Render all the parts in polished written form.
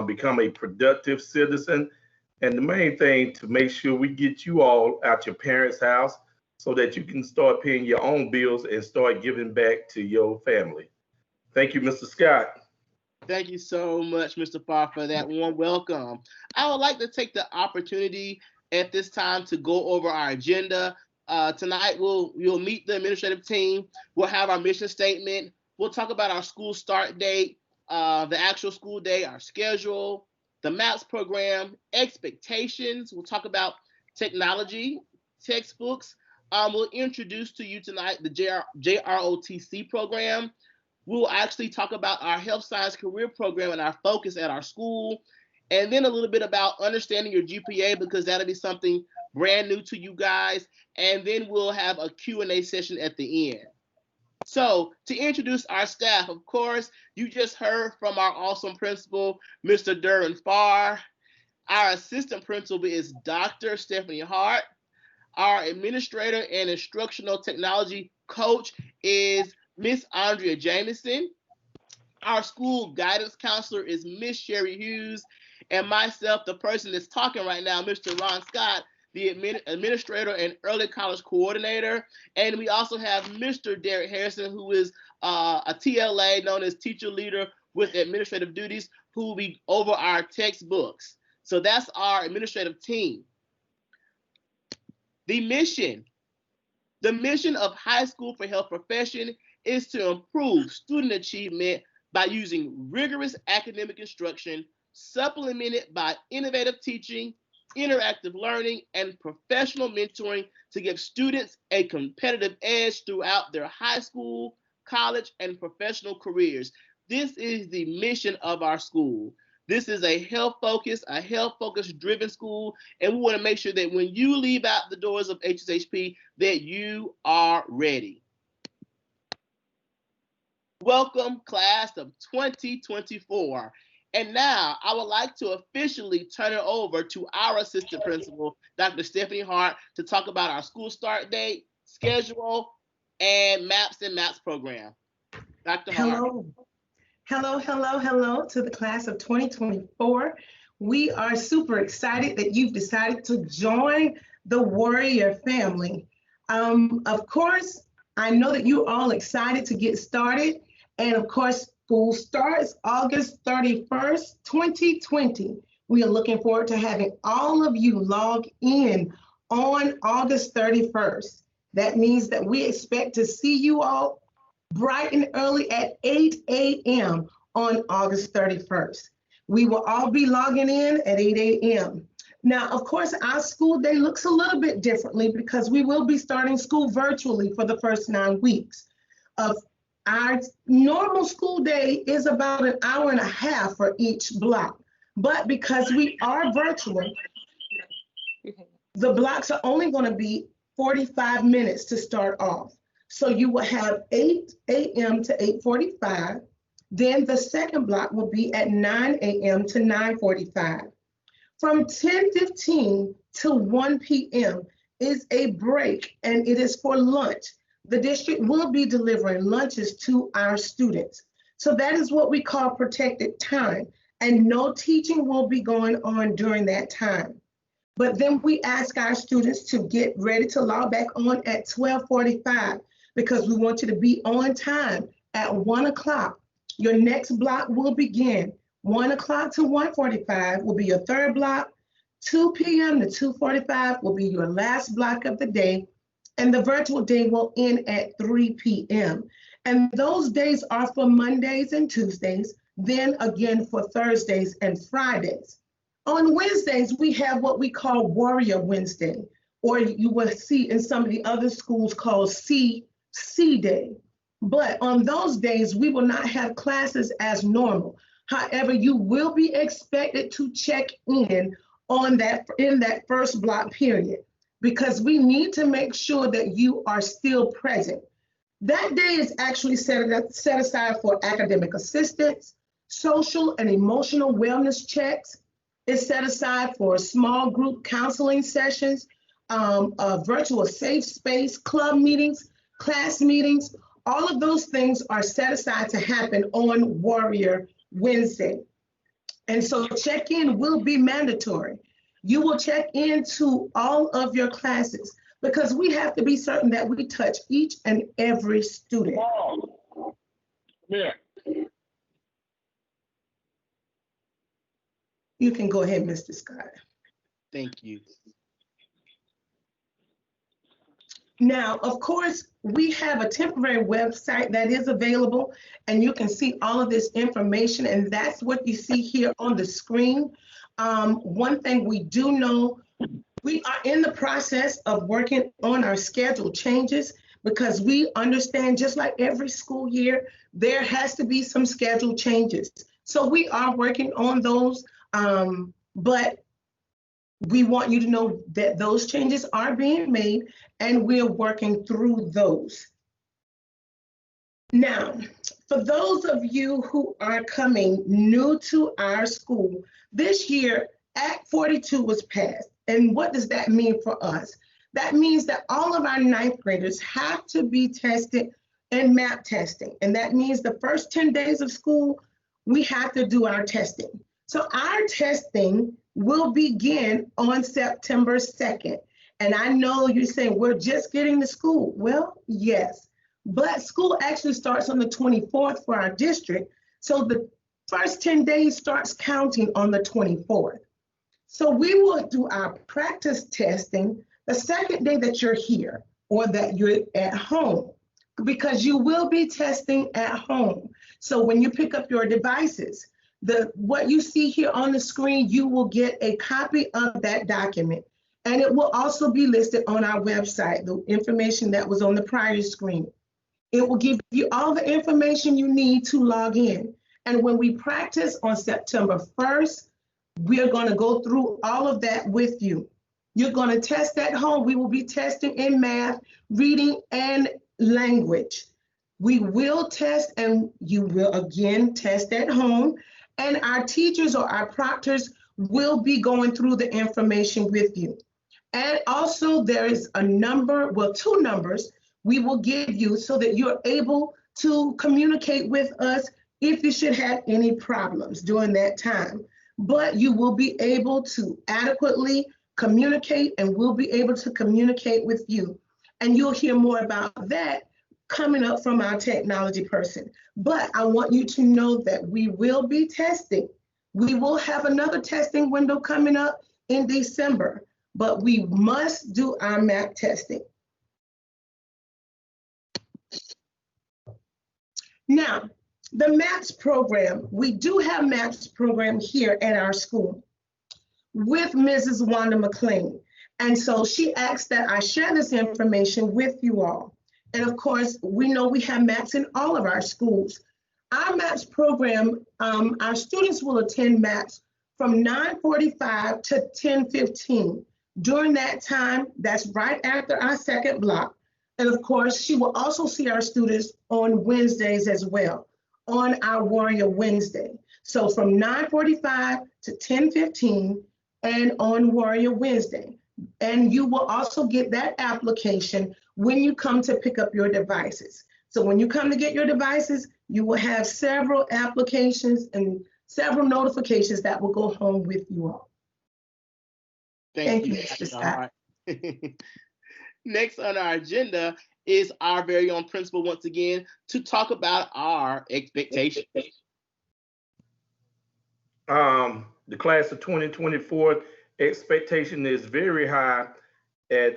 become a productive citizen. And the main thing to make sure we get you all out your parents' house so that you can start paying your own bills and start giving back to your family. Thank you, Mr. Scott. Thank you so much, Mr. Farr, for that warm welcome. I would like to take the opportunity at this time to go over our agenda. Tonight, we'll meet the administrative team. We'll have our mission statement. We'll talk about our school start date, the actual school day, our schedule, the MAPS program, expectations. We'll talk about technology, textbooks. We'll introduce to you tonight the JROTC program. We'll actually talk about our health science career program and our focus at our school, and then a little bit about understanding your GPA, because that'll be something brand new to you guys. And then we'll have a Q&A session at the end. So to introduce our staff, of course, you just heard from our awesome principal, Mr. Duran Farr. Our assistant principal is Dr. Stephanie Hart. Our administrator and instructional technology coach is Miss Andrea Jameson. Our school guidance counselor is Miss Sherry Hughes. And myself, the person that's talking right now, Mr. Ron Scott, the administrator and early college coordinator. And we also have Mr. Derek Harrison, who is a TLA, known as teacher leader with administrative duties, who will be over our textbooks. So that's our administrative team. The mission of High School for Health Profession is to improve student achievement by using rigorous academic instruction, supplemented by innovative teaching, interactive learning, and professional mentoring to give students a competitive edge throughout their high school, college, and professional careers. This is the mission of our school. This is a health-focused driven school, and we want to make sure that when you leave out the doors of HSHP, that you are ready. Welcome, class of 2024. And now I would like to officially turn it over to our assistant principal, Dr. Stephanie Hart, to talk about our school start date, schedule, and MAPS program. Dr. Hart. Hello to the class of 2024. We are super excited that you've decided to join the Warrior family. Of course, I know that you're all excited to get started. And of course, school starts August 31st, 2020. We are looking forward to having all of you log in on August 31st. That means that we expect to see you all bright and early at 8 a.m. on August 31st. We will all be logging in at 8 a.m. Now, of course, our school day looks a little bit differently because we will be starting school virtually for the first 9 weeks. Our normal school day is about an hour and a half for each block, but because we are virtual, the blocks are only going to be 45 minutes to start off. So you will have 8 a.m. to 8:45. Then the second block will be at 9 a.m. to 9:45. From 10:15 to 1 p.m. is a break, and it is for lunch. The district will be delivering lunches to our students. So that is what we call protected time, and no teaching will be going on during that time. But then we ask our students to get ready to log back on at 12:45 because we want you to be on time at 1 o'clock. Your next block will begin. 1 o'clock to 1:45 will be your third block. 2 p.m. to 2:45 will be your last block of the day. And the virtual day will end at 3 p.m. And those days are for Mondays and Tuesdays, then again for Thursdays and Fridays. On Wednesdays, we have what we call Warrior Wednesday, or you will see in some of the other schools called C Day. But on those days, we will not have classes as normal. However, you will be expected to check in on that first block period, because we need to make sure that you are still present. That day is actually set aside for academic assistance, social and emotional wellness checks. It's set aside for small group counseling sessions, virtual safe space, club meetings, class meetings. All of those things are set aside to happen on Warrior Wednesday. And so check-in will be mandatory. You will check into all of your classes because we have to be certain that we touch each and every student. Yeah. You can go ahead, Mr. Scott. Thank you. Now, of course, we have a temporary website that is available, and you can see all of this information, and that's what you see here on the screen. One thing we do know, we are in the process of working on our schedule changes because we understand, just like every school year, there has to be some schedule changes. So we are working on those, but we want you to know that those changes are being made and we're working through those. Now, for those of you who are coming new to our school, this year, Act 42 was passed. And what does that mean for us? That means that all of our ninth graders have to be tested in MAP testing. And that means the first 10 days of school, we have to do our testing. So our testing will begin on September 2nd. And I know you're saying we're just getting to school. Well, yes, but school actually starts on the 24th for our district. So the first 10 days starts counting on the 24th. So we will do our practice testing the second day that you're here or that you're at home, because you will be testing at home. So when you pick up your devices, what you see here on the screen, you will get a copy of that document. And it will also be listed on our website, the information that was on the prior screen. It will give you all the information you need to log in. And when we practice on September 1st, we're going to go through all of that with you. You're going to test at home. We will be testing in math, reading, and language. We will test, and you will again test at home. And our teachers or our proctors will be going through the information with you. And also there is a number, well, two numbers we will give you so that you're able to communicate with us if you should have any problems during that time. But you will be able to adequately communicate, and we'll be able to communicate with you. And you'll hear more about that coming up from our technology person. But I want you to know that we will be testing. We will have another testing window coming up in December, but we must do our MAP testing. Now, the MAPS program, we do have MAPS program here at our school with Mrs. Wanda McLean. And so she asked that I share this information with you all. And of course, we know we have MAPS in all of our schools. Our MAPS program, our students will attend MAPS from 9:45 to 10:15. During that time, that's right after our second block. And of course, she will also see our students on Wednesdays as well, on our Warrior Wednesday. So from 9:45 to 10:15 and on Warrior Wednesday. And you will also get that application when you come to pick up your devices. So when you come to get your devices, you will have several applications and several notifications that will go home with you all. Thank you, Mr. Scott. Next on our agenda is our very own principal once again to talk about our expectations. The class of 2024 expectation is very high at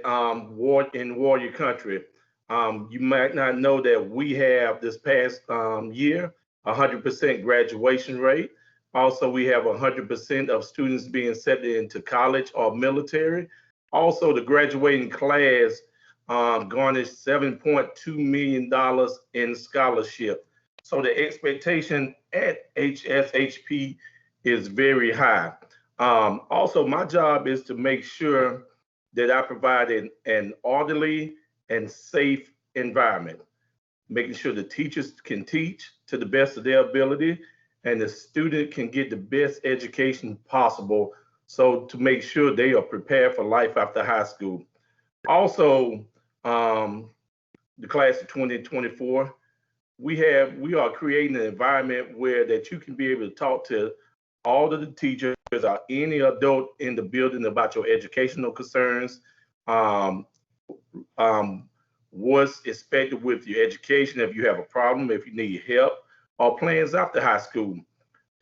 in Warrior Country. You might not know that we have this past year 100% graduation rate. Also, we have 100% of students being accepted into college or military. Also, the graduating class garnished $7.2 million in scholarship. So the expectation at HSHP is very high. Also, my job is to make sure that I provide an orderly and safe environment, making sure the teachers can teach to the best of their ability and the student can get the best education possible, so to make sure they are prepared for life after high school. Also, the class of 2024, we are creating an environment where that you can be able to talk to all of the teachers or any adult in the building about your educational concerns, um, what's expected with your education, if you have a problem, if you need help, or plans after high school.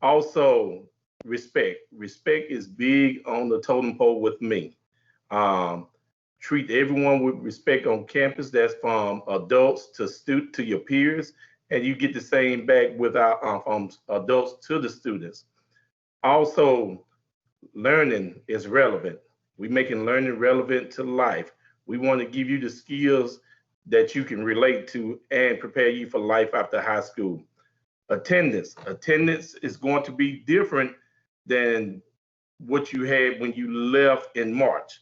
Also, respect. Respect is big on the totem pole with me. Um, Treat everyone with respect on campus. That's from adults to your peers, and you get the same back with our from adults to the students. Also, learning is relevant. We're making learning relevant to life. We want to give you the skills that you can relate to and prepare you for life after high school. Attendance. Attendance is going to be different than what you had when you left in March.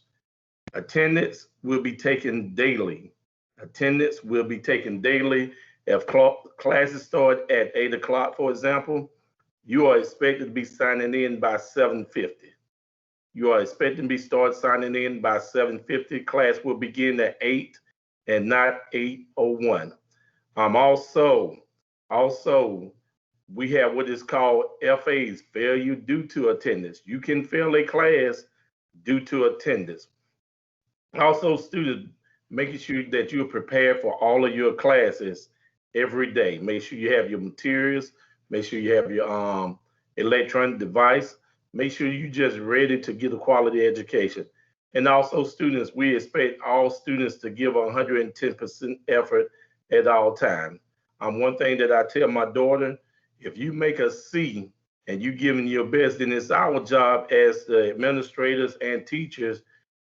Attendance will be taken daily. Attendance will be taken daily. If classes start at 8 o'clock, for example, you are expected to be signing in by 7:50. You are expected to be start signing in by 7:50. Class will begin at 8 and not 8:01. Also, we have what is called FAs, failure due to attendance. You can fail a class due to attendance. Also, students, making sure that you're prepared for all of your classes every day. Make sure you have your materials. Make sure you have your electronic device. Make sure you're just ready to get a quality education. And also, students, we expect all students to give 110% effort at all times. One thing that I tell my daughter, if you make a C and you giving your best, then it's our job as the administrators and teachers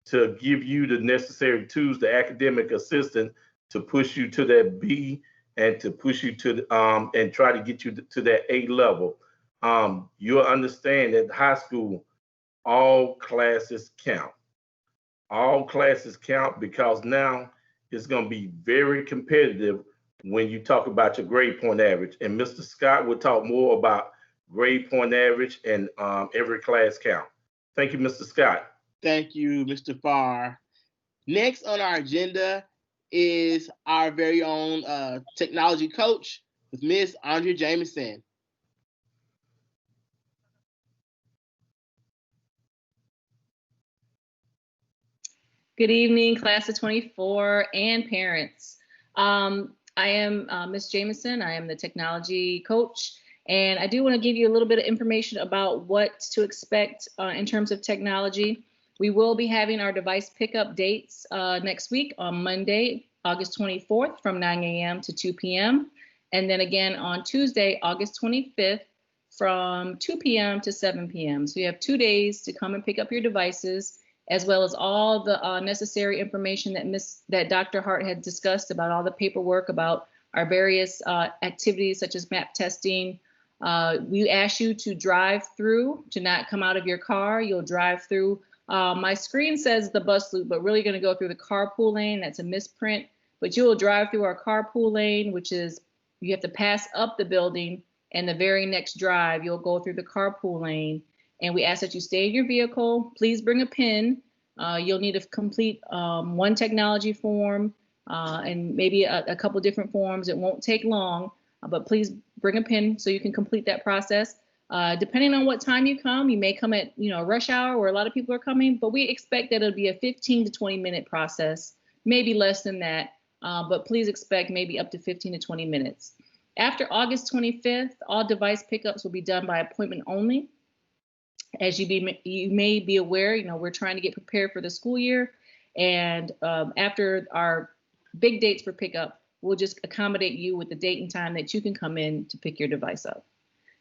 to give you the necessary tools, the academic assistant, to push you to that B and to push you to and try to get you to that A level. You'll understand that high school, all classes count. All classes count because now it's going to be very competitive when you talk about your grade point average. And Mr. Scott will talk more about grade point average and every class count. Thank you, Mr. Scott. Thank you, Mr. Farr. Next on our agenda is our very own technology coach with Ms. Andrea Jameson. Good evening, class of 24 and parents. I am Ms. Jameson. I am the technology coach, and I do want to give you a little bit of information about what to expect in terms of technology. We will be having our device pickup dates next week on Monday, August 24th from 9 a.m. to 2 p.m. And then again on Tuesday, August 25th from 2 p.m. to 7 p.m. So you have 2 days to come and pick up your devices, as well as all the necessary information that Dr. Hart had discussed about all the paperwork about our various activities such as map testing. We ask you to drive through, to not come out of your car. You'll drive through. My screen says the bus loop, but really going to go through the carpool lane. That's a misprint. But you will drive through our carpool lane, which is you have to pass up the building, and the very next drive, you'll go through the carpool lane. And we ask that you stay in your vehicle. Please bring a pen. You'll need to complete one technology form and maybe a couple different forms. It won't take long, but please bring a pen so you can complete that process. Depending on what time you come, you may come at rush hour where a lot of people are coming, but we expect that it'll be a 15 to 20 minute process, maybe less than that, but please expect maybe up to 15 to 20 minutes. After August 25th, all device pickups will be done by appointment only. As you may be aware, we're trying to get prepared for the school year, and after our big dates for pickup, we'll just accommodate you with the date and time that you can come in to pick your device up.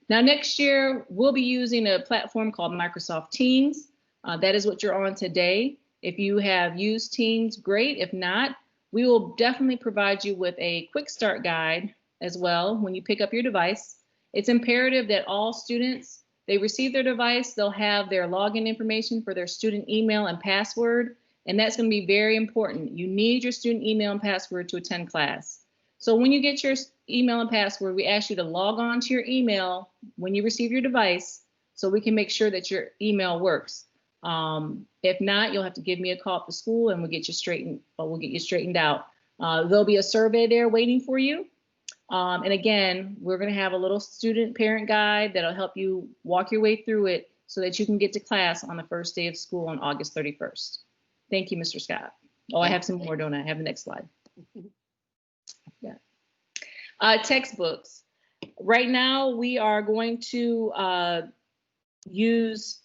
Now, next year, we'll be using a platform called Microsoft Teams. That is what you're on today. If you have used Teams, great. If not, we will definitely provide you with a quick start guide as well when you pick up your device. It's imperative that all students, they receive their device, they'll have their login information for their student email and password, and that's going to be very important. You need your student email and password to attend class. So when you get your email and password, we ask you to log on to your email when you receive your device so we can make sure that your email works. If not, you'll have to give me a call at the school and we'll get you straightened out. There'll be a survey there waiting for you. And again, we're going to have a little student parent guide that'll help you walk your way through it so that you can get to class on the first day of school on August 31st. Thank you, Mr. Scott. Oh, I have some more, don't I? I have the next slide. Yeah. Textbooks. Right now, we are going to use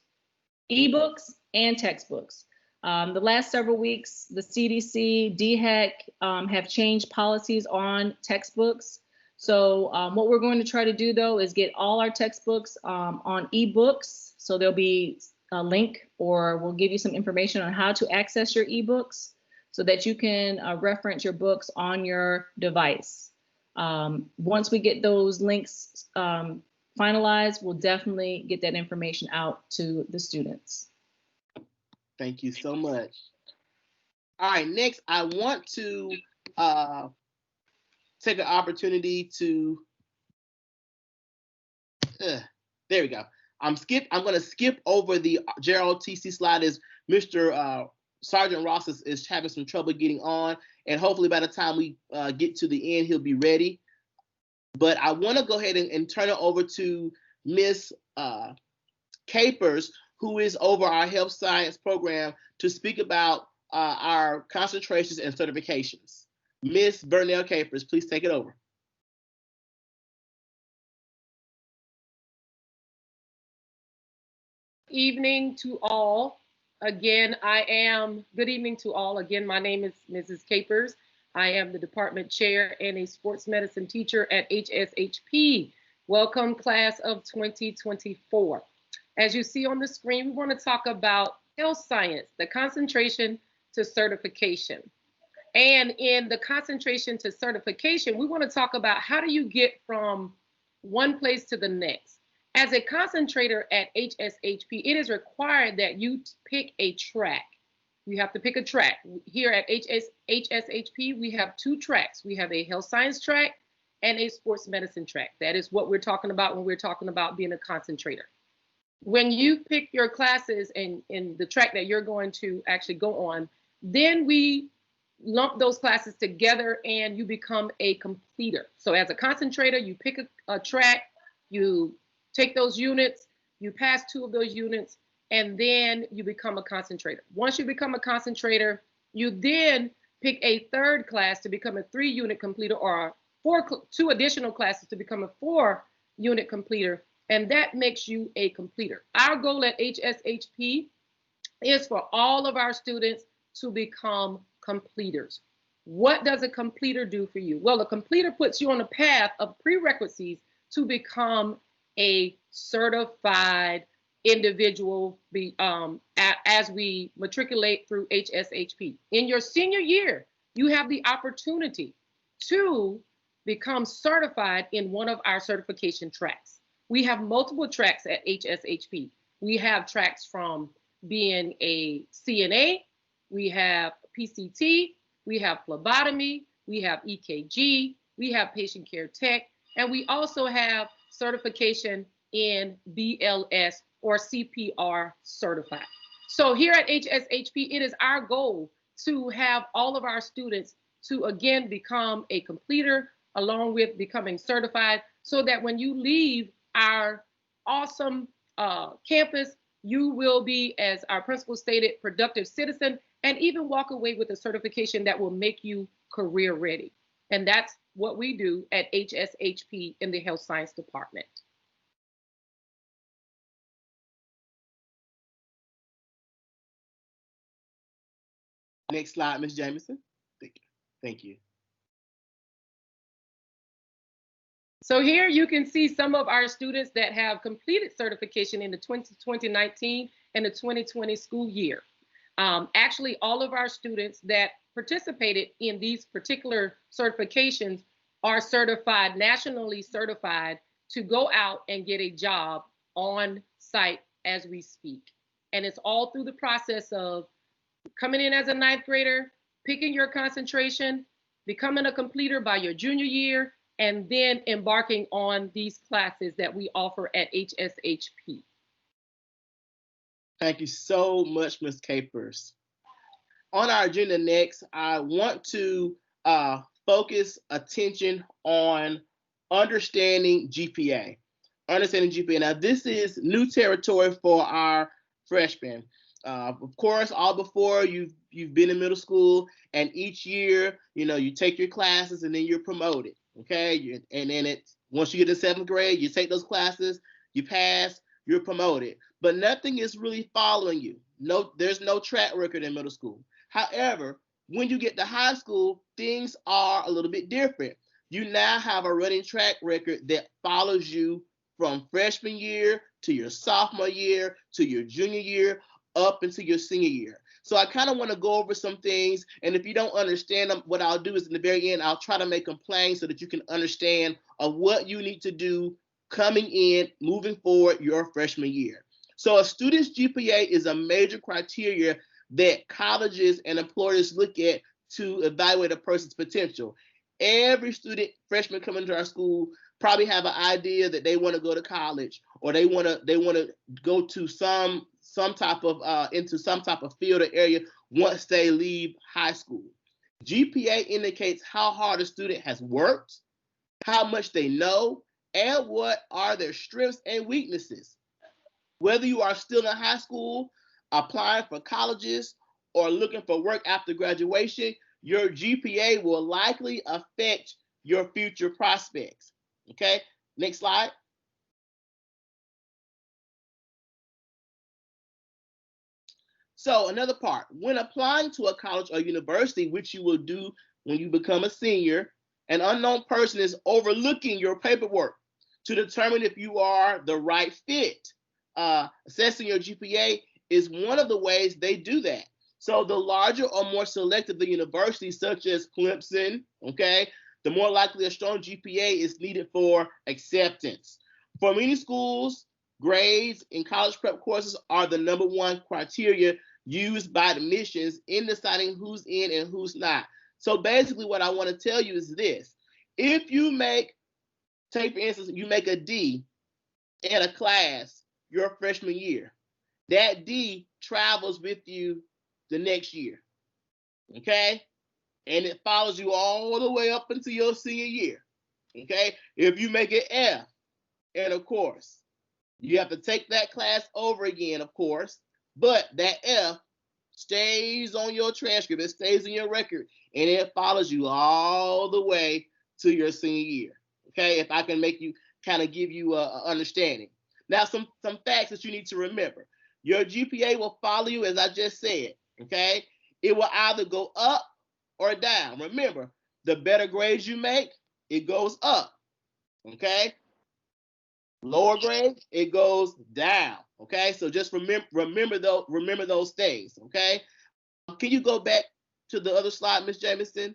ebooks and textbooks. The last several weeks, the CDC, DHEC have changed policies on textbooks. So what we're going to try to do, though, is get all our textbooks on ebooks. So there'll be a link, or we'll give you some information on how to access your ebooks so that you can reference your books on your device. Once we get those links finalized, we'll definitely get that information out to the students. Thank you so much. All right, next, I want to take an opportunity to, there we go. I'm going to skip over the JROTC slide as Mr. Sergeant Ross is having some trouble getting on, and hopefully by the time we get to the end, he'll be ready. But I want to go ahead and turn it over to Miss Capers, who is over our health science program, to speak about our concentrations and certifications. Miss Burnell Capers, please take it over. Evening to all. Again, good evening to all. Again, my name is Mrs. Capers. I am the department chair and a sports medicine teacher at HSHP. Welcome, class of 2024. As you see on the screen, we want to talk about health science, the concentration to certification. And in the concentration to certification, we want to talk about how do you get from one place to the next. As a concentrator at HSHP, it is required that you pick a track. You have to pick a track. Here at HSHP, we have two tracks. We have a health science track and a sports medicine track. That is what we're talking about when we're talking about being a concentrator. When you pick your classes and in the track that you're going to actually go on, then we lump those classes together and you become a completer. So as a concentrator, you pick a track, you take those units, you pass 2 of those units, and then you become a concentrator. Once you become a concentrator, you then pick a 3rd class to become a 3-unit completer, or 2 additional classes to become a 4-unit completer, and that makes you a completer. Our goal at HSHP is for all of our students to become completers. What does a completer do for you? Well, a completer puts you on a path of prerequisites to become a certified individual as we matriculate through HSHP. In your senior year, you have the opportunity to become certified in one of our certification tracks. We have multiple tracks at HSHP. We have tracks from being a CNA, we have PCT, we have phlebotomy, we have EKG, we have patient care tech, and we also have certification in BLS or CPR certified. So here at HSHP, it is our goal to have all of our students to again become a completer along with becoming certified, so that when you leave our awesome campus, you will be, as our principal stated, productive citizen, and even walk away with a certification that will make you career ready. And that's what we do at HSHP in the health science department. Next slide, Ms. Jamison. Thank you. So here you can see some of our students that have completed certification in the 2019 and the 2020 school year. Actually, all of our students that participated in these particular certifications are certified, nationally certified, to go out and get a job on site as we speak. And it's all through the process of coming in as a 9th grader, picking your concentration, becoming a completer by your junior year, and then embarking on these classes that we offer at HSHP. Thank you so much, Ms. Capers. On our agenda next, I want to focus attention on understanding GPA. Understanding GPA. Now, this is new territory for our freshmen. Of course, all before you've been in middle school, and each year, you take your classes and then you're promoted. Okay, and then once you get to 7th grade, you take those classes, you pass, you're promoted. But nothing is really following you. No, there's no track record in middle school. However, when you get to high school, things are a little bit different. You now have a running track record that follows you from freshman year to your sophomore year to your junior year up into your senior year. So I kind of want to go over some things, and if you don't understand them, what I'll do is in the very end, I'll try to make them plain so that you can understand of what you need to do coming in, moving forward your freshman year. So a student's GPA is a major criteria that colleges and employers look at to evaluate a person's potential. Every student, freshman coming to our school, probably have an idea that they want to go to college, or they want to go to some type of into some type of field or area once they leave high school. GPA indicates how hard a student has worked, how much they know, and what are their strengths and weaknesses. Whether you are still in high school, applying for colleges, or looking for work after graduation, your GPA will likely affect your future prospects. Okay, next slide. So another part, when applying to a college or university, which you will do when you become a senior, an unknown person is overlooking your paperwork to determine if you are the right fit. Assessing your GPA is one of the ways they do that. So the larger or more selective the university, such as Clemson, okay, the more likely a strong GPA is needed for acceptance. For many schools, grades in college prep courses are the #1 criteria used by admissions in deciding who's in and who's not. So basically what I want to tell you is this. If you take for instance, you make a D in a class your freshman year, that D travels with you the next year, okay? And it follows you all the way up into your senior year, okay? If you make an F in a course, you have to take that class over again, of course, but that F stays on your transcript, it stays in your record, and it follows you all the way to your senior year, okay? If I can make you kind of give you a understanding. Now, some facts that you need to remember. Your GPA will follow you, as I just said, okay? It will either go up or down. Remember, the better grades you make, it goes up, okay? Lower grades, it goes down, okay? So just remember those things, okay? Can you go back to the other slide, Ms. Jamison?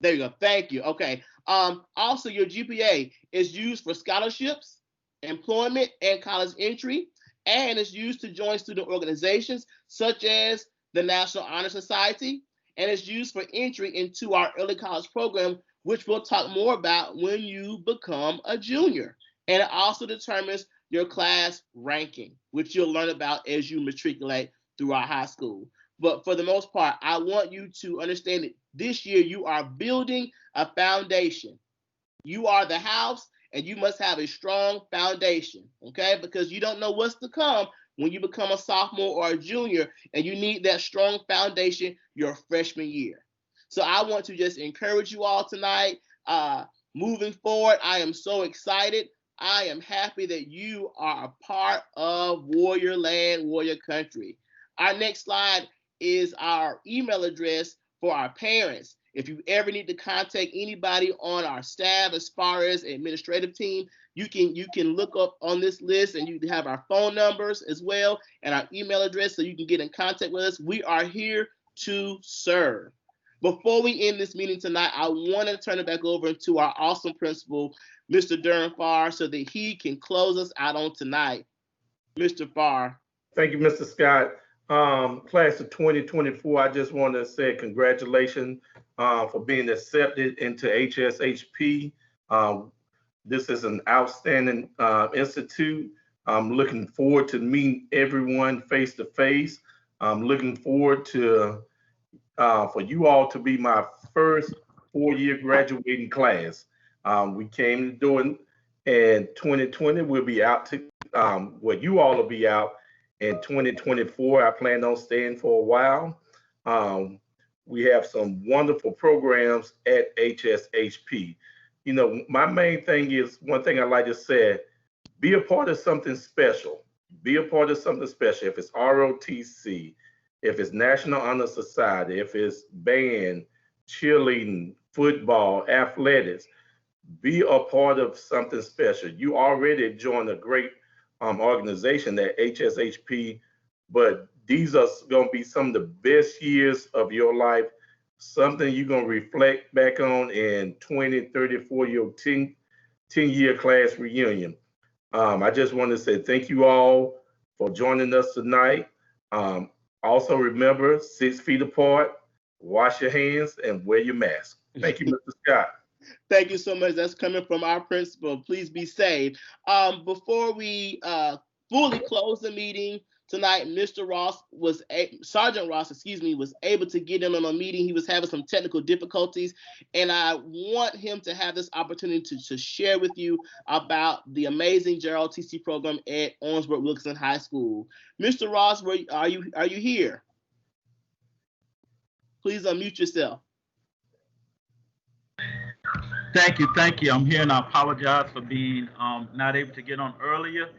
There you go. Thank you. Okay. Also, your GPA is used for scholarships, employment, and college entry, and is used to join student organizations such as the National Honor Society, and is used for entry into our early college program, which we'll talk more about when you become a junior. And it also determines your class ranking, which you'll learn about as you matriculate throughout high school. But for the most part, I want you to understand that this year you are building a foundation. You are the house, and you must have a strong foundation, okay? Because you don't know what's to come when you become a sophomore or a junior, and you need that strong foundation your freshman year. So I want to just encourage you all tonight. Moving forward, I am so excited. I am happy that you are a part of Warrior Land, Warrior Country. Our next slide is our email address for our parents. If you ever need to contact anybody on our staff as far as administrative team, you can look up on this list, and you have our phone numbers as well and our email address so you can get in contact with us. We are here to serve. Before we end this meeting tonight, I want to turn it back over to our awesome principal, Mr. Durham Farr, so that he can close us out on tonight. Mr. Farr. Thank you, Mr. Scott. Class of 2024, I just want to say congratulations for being accepted into HSHP. This is an outstanding institute. I'm looking forward to meeting everyone face to face. I'm looking forward to for you all to be my first 4-year graduating class. We came to doing in 2020. We'll be out to well, you all will be out in 2024. I plan on staying for a while. We have some wonderful programs at HSHP. You know, my main thing is one thing I like to say: be a part of something special. Be a part of something special. If it's ROTC, if it's National Honor Society, if it's band, cheerleading, football, athletics, be a part of something special. You already joined a great organization at HSHP, but these are going to be some of the best years of your life, something you're going to reflect back on in 20, 30, 40, your 10-year class reunion. I just want to say thank you all for joining us tonight. Also remember, 6 feet apart, wash your hands, and wear your mask. Thank you, Mr. Scott. Thank you so much. That's coming from our principal. Please be safe. Before we fully close the meeting tonight, Sergeant Ross, was able to get in on a meeting. He was having some technical difficulties, and I want him to have this opportunity to share with you about the amazing JROTC program at Orangeburg Wilkinson High School. Mr. Ross, are you here? Please unmute yourself. Thank you. I'm here, and I apologize for being not able to get on earlier.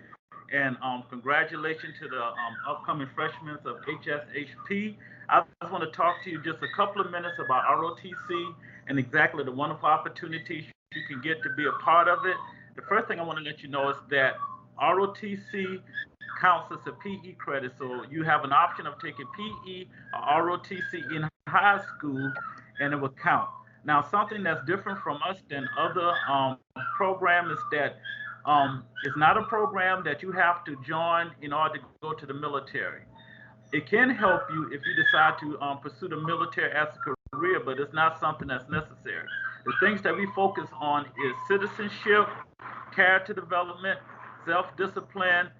And congratulations to the upcoming freshmen of HSHP. I just want to talk to you just a couple of minutes about ROTC and exactly the wonderful opportunities you can get to be a part of it. The first thing I want to let you know is that ROTC counts as a PE credit, so you have an option of taking PE or ROTC in high school, and it will count. Now, something that's different from us than other programs is that it's not a program that you have to join in order to go to the military. It can help you if you decide to pursue the military as a career, but it's not something that's necessary. The things that we focus on is citizenship, character development, self-discipline,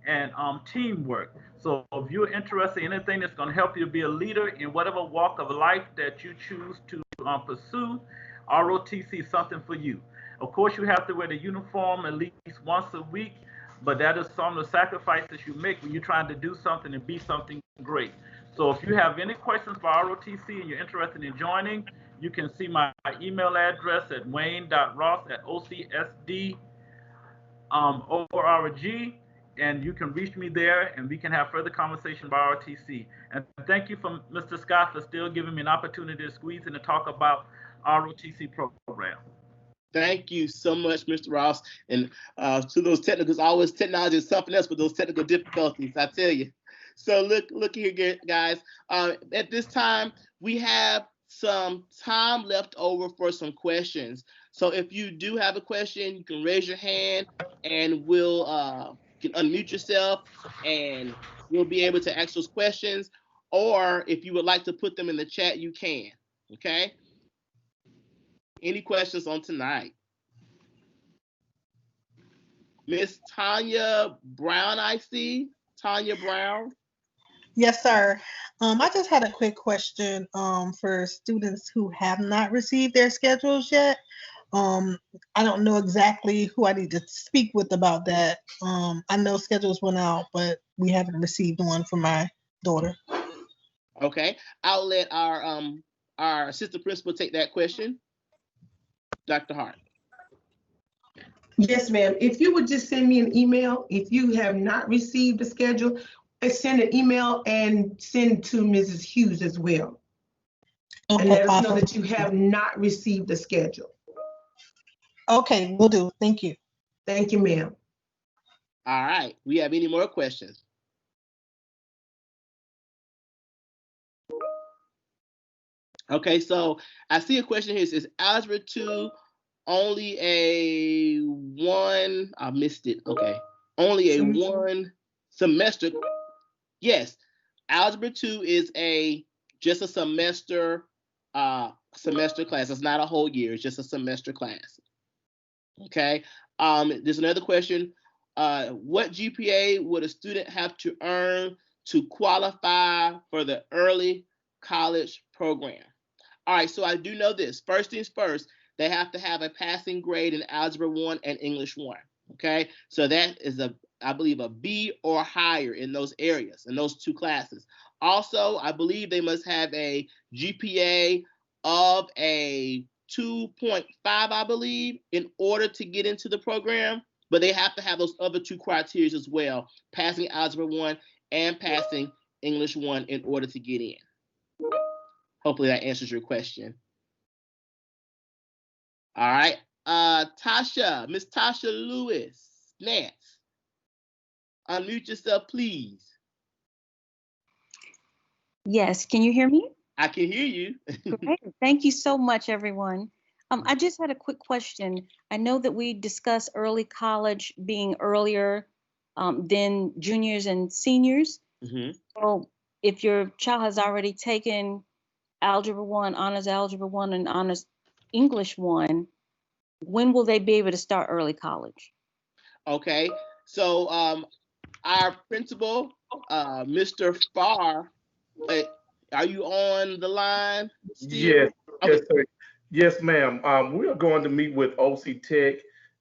and teamwork. So if you're interested in anything that's going to help you be a leader in whatever walk of life that you choose to pursue, ROTC is something for you. Of course, you have to wear the uniform at least once a week, but that is some of the sacrifices you make when you're trying to do something and be something great. So if you have any questions for ROTC and you're interested in joining, you can see my email address at wayne.ross@ocsd.org, and you can reach me there, and we can have further conversation about ROTC. And thank you for Mr. Scott for still giving me an opportunity to squeeze in and talk about ROTC program. Thank you so much, Mr. Ross. And to those technicals, always technology is something else with those technical difficulties, I tell you. So look here, guys. At this time, we have some time left over for some questions. So if you do have a question, you can raise your hand, and we'll you can unmute yourself, and we'll be able to ask those questions. Or if you would like to put them in the chat, you can. Okay. Any questions on tonight? Miss Tanya Brown, I see. Tanya Brown. Yes, sir. I just had a quick question for students who have not received their schedules yet. I don't know exactly who I need to speak with about that. I know schedules went out, but we haven't received one for my daughter. Okay, I'll let our assistant principal take that question. Dr. Hart. Yes, ma'am. If you would just send me an email, if you have not received the schedule, send an email and send to Mrs. Hughes as well. Okay, and let us know that you have not received the schedule. Okay, will do. Thank you. Thank you, ma'am. All right. We have any more questions? Okay, so I see a question here. It says Algebra 2 only a one. I missed it. Okay, only a one semester. Yes, Algebra 2 is just a semester class. It's not a whole year. It's just a semester class. Okay. There's another question. What GPA would a student have to earn to qualify for the early college program? All right, so I do know this. First things first, they have to have a passing grade in Algebra 1 and English 1. Okay, so that is I believe a B or higher in those areas, in those two classes. Also, I believe they must have a GPA of a 2.5, I believe, in order to get into the program. But they have to have those other two criteria as well, passing Algebra 1 and passing English 1 in order to get in. Hopefully that answers your question. All right. Tasha, Miss Tasha Lewis, Nance, unmute yourself, please. Yes, can you hear me? I can hear you. Great. Thank you so much, everyone. I just had a quick question. I know that we discussed early college being earlier than juniors and seniors. Mm-hmm. So if your child has already taken Algebra 1, Honors Algebra 1, and Honors English 1, when will they be able to start early college? Okay, so our principal, Mr. Farr, are you on the line still? Yes, Okay. yes, sir. Yes, ma'am. We are going to meet with OC Tech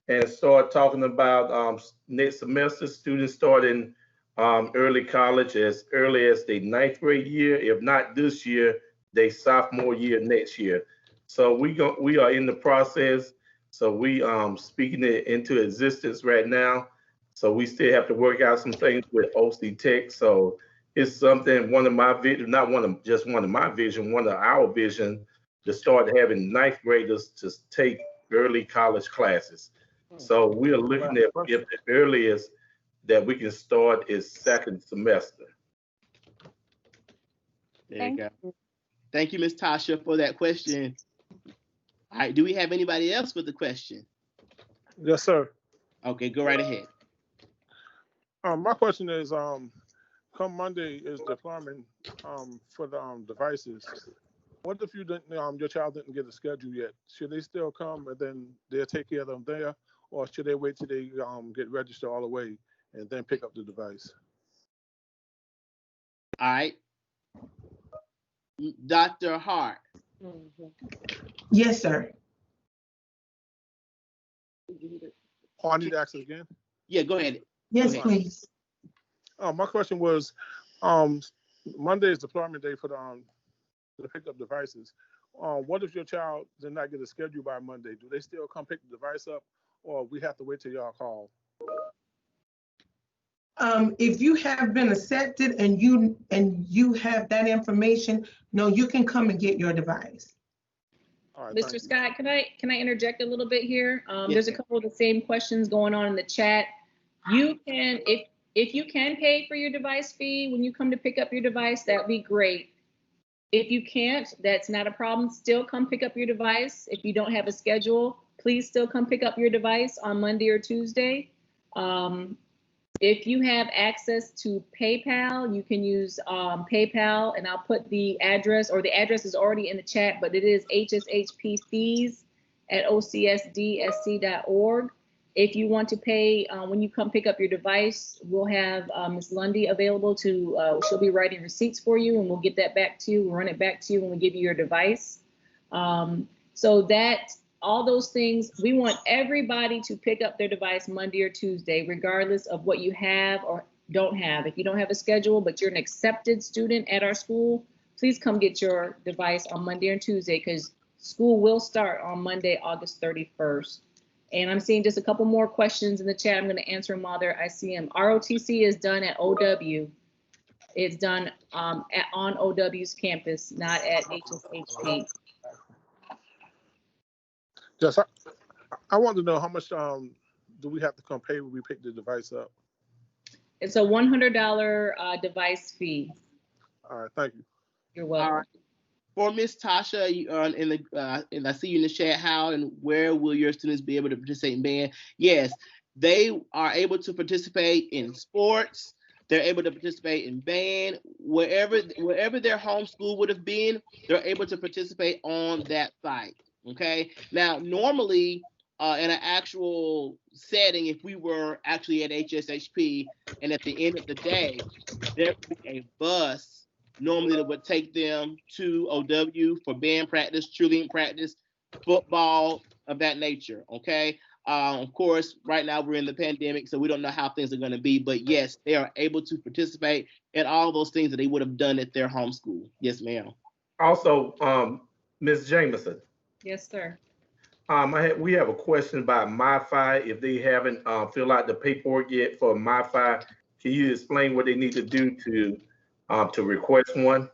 and start talking about next semester students starting early college as early as the 9th grade year. If not this year, they sophomore year next year. So we are in the process. So we speaking it into existence right now. So we still have to work out some things with OC Tech. So it's something, one of my vision, not one of just one of my vision, one of our vision, to start having 9th graders to take early college classes. So we are looking at if the earliest that we can start is 2nd semester. There you go. Thank you, Ms. Tasha, for that question. All right, do we have anybody else with the question? Yes, sir. Okay, go right ahead. My question is, come Monday is deployment for the devices. What if you didn't, your child didn't get a schedule yet? Should they still come and then they'll take care of them there, or should they wait till they get registered all the way and then pick up the device? All right, Dr. Hart. Yes, sir. Oh, I need to ask it again? Yeah, go ahead. Yes, please. My question was, Monday is deployment day for the pick up devices. What if your child did not get a schedule by Monday? Do they still come pick the device up, or we have to wait till y'all call? If you have been accepted and you have that information, no, you can come and get your device. All right, Mr. Scott, can I interject a little bit here? Yes, There's a couple of the same questions going on in the chat. You can, if you can pay for your device fee when you come to pick up your device, that'd be great. If you can't, that's not a problem. Still come pick up your device. If you don't have a schedule, please still come pick up your device on Monday or Tuesday. If you have access to PayPal, you can use PayPal, and I'll put the address, or the address is already in the chat, but it is hshpfees@ocssdsc.org. If you want to pay when you come pick up your device, we'll have Ms. Lundy available to, she'll be writing receipts for you, and we'll get that back to you. We'll run it back to you when we give you your device. So that, all those things, we want everybody to pick up their device Monday or Tuesday, regardless of what you have or don't have. If you don't have a schedule, but you're an accepted student at our school, please come get your device on Monday or Tuesday, because school will start on Monday, August 31st. And I'm seeing just a couple more questions in the chat. I'm going to answer them while I see them. ROTC is done at OW. It's done on OW's campus, not at HSHP. Yes, I want to know how much do we have to come pay when we pick the device up? It's a $100 device fee. All right, thank you. You're welcome. All right. For Ms. Tasha, and I see you in the chat, how and where will your students be able to participate in band? Yes, they are able to participate in sports. They're able to participate in band. Wherever their home school would have been, they're able to participate on that site. Okay. Now, normally in an actual setting, if we were actually at HSHP and at the end of the day, there would be a bus normally that would take them to OW for band practice, cheerleading practice, football, of that nature, okay? Of course, right now we're in the pandemic, so we don't know how things are going to be, but yes, they are able to participate in all those things that they would have done at their home school. Yes, ma'am. Also, Ms. Jameson, Yes, sir. we have a question about MiFi. If they haven't filled out the paperwork yet for MiFi, can you explain what they need to do to request one?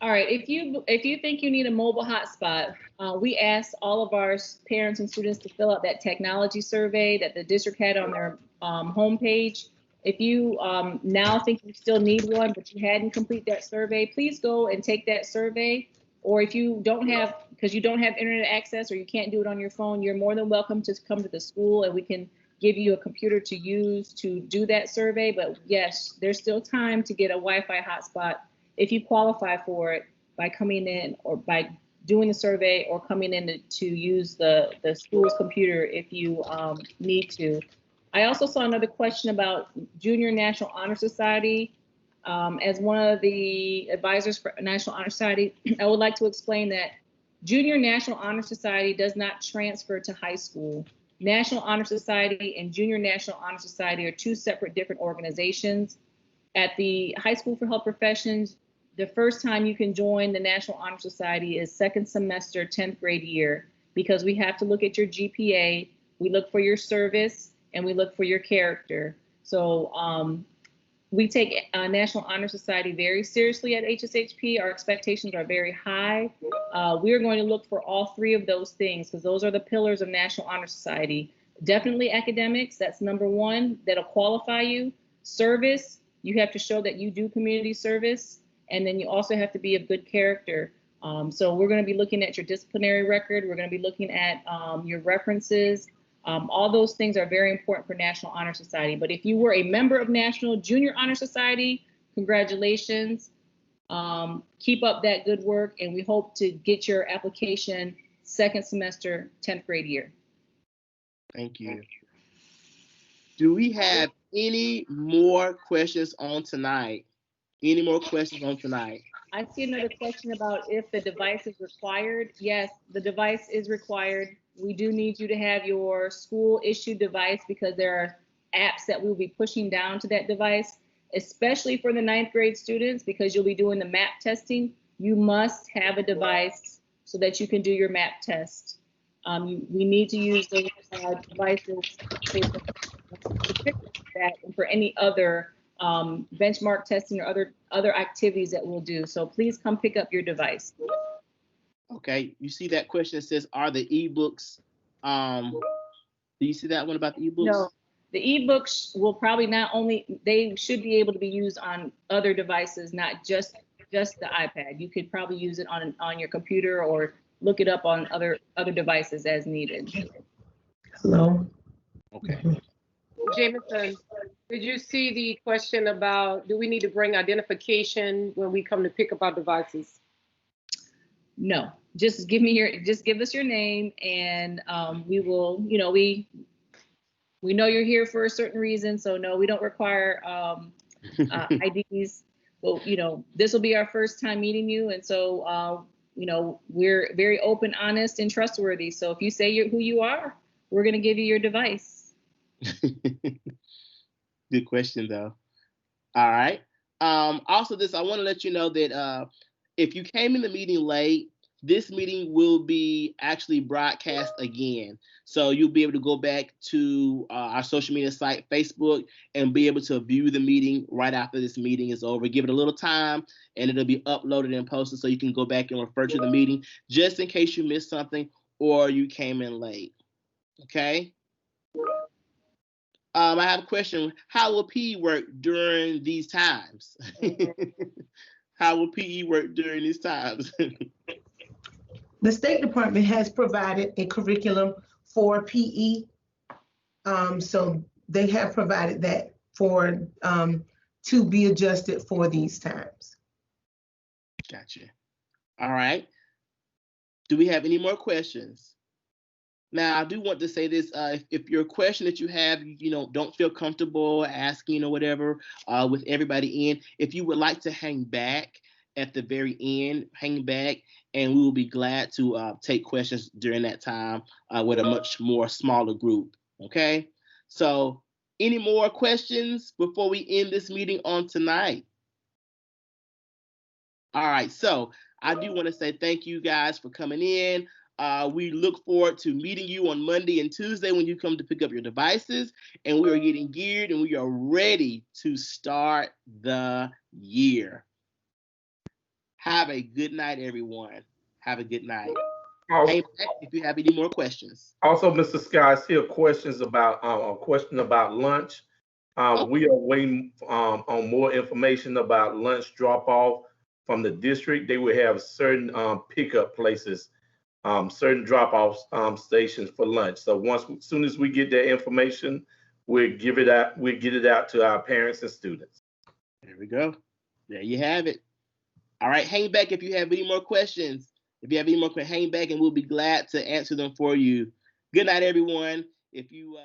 All right, if you think you need a mobile hotspot, we asked all of our parents and students to fill out that technology survey that the district had on their homepage. If you now think you still need one, but you hadn't completed that survey, please go and take that survey. Or if you don't have, because you don't have internet access or you can't do it on your phone, you're more than welcome to come to the school and we can give you a computer to use to do that survey. But yes, there's still time to get a Wi-Fi hotspot if you qualify for it by coming in or by doing the survey or coming in to use the school's computer if you need to. I also saw another question about Junior National Honor Society. As one of the advisors for National Honor Society, I would like to explain that Junior National Honor Society does not transfer to high school. National Honor Society and Junior National Honor Society are two separate different organizations. At the High School for Health Professions, the first time you can join the National Honor Society is second semester, 10th grade year, because we have to look at your GPA, we look for your service, and we look for your character. So we take National Honor Society very seriously at HSHP. Our expectations are very high. We're going to look for all three of those things because those are the pillars of National Honor Society. Definitely academics, that's number one, that'll qualify you. Service, you have to show that you do community service. And then you also have to be of good character. So we're going to be looking at your disciplinary record. We're going to be looking at your references. All those things are very important for National Honor Society. But if you were a member of National Junior Honor Society, congratulations. Keep up that good work. And we hope to get your application second semester, 10th grade year. Thank you. Do we have any more questions on tonight? Any more questions on tonight? I see another question about if the device is required. Yes, the device is required. We do need you to have your school issued device because there are apps that we'll be pushing down to that device, especially for the 9th grade students, because you'll be doing the MAP testing. You must have a device so that you can do your MAP test. We need to use those devices and for any other benchmark testing or other activities that we'll do. So please come pick up your device. Okay, you see that question that says, are the ebooks, do you see that one about the ebooks? No, the ebooks will probably they should be able to be used on other devices, not just the iPad. You could probably use it on your computer or look it up on other devices as needed. Hello. Okay. Jameson, did you see the question about, do we need to bring identification when we come to pick up our devices? No, just give us your name and we will, we know you're here for a certain reason. So no, we don't require IDs. Well, this will be our first time meeting you. And so, we're very open, honest, and trustworthy. So if you say who you are, we're going to give you your device. Good question, though. All right. Also, I want to let you know that if you came in the meeting late, this meeting will be actually broadcast again. So you'll be able to go back to our social media site, Facebook, and be able to view the meeting right after this meeting is over. Give it a little time, and it'll be uploaded and posted so you can go back and refer to the meeting just in case you missed something or you came in late. Okay? I have a question. How will PE work during these times? How will PE work during these times? The State Department has provided a curriculum for PE. So they have provided that to be adjusted for these times. Gotcha. All right. Do we have any more questions? Now, I do want to say this, if your question that you have, don't feel comfortable asking or whatever with everybody in, if you would like to hang back at the very end. Hang back, and we will be glad to take questions during that time with a much more smaller group. Okay, so any more questions before we end this meeting on tonight? All right, so I do want to say thank you guys for coming in. We look forward to meeting you on Monday and Tuesday when you come to pick up your devices, and we are getting geared and we are ready to start the year. Have a good night, everyone. Have a good night. Also, Hey, if you have any more questions. also, Mr. Scott, I see a question about lunch. We are waiting on more information about lunch drop-off from the district. They will have certain pickup places, certain drop-off stations for lunch. So as soon as we get that information, we'll get it out to our parents and students. There we go. There you have it. All right, hang back if you have any more questions. If you have any more questions, hang back and we'll be glad to answer them for you. Good night, everyone. If you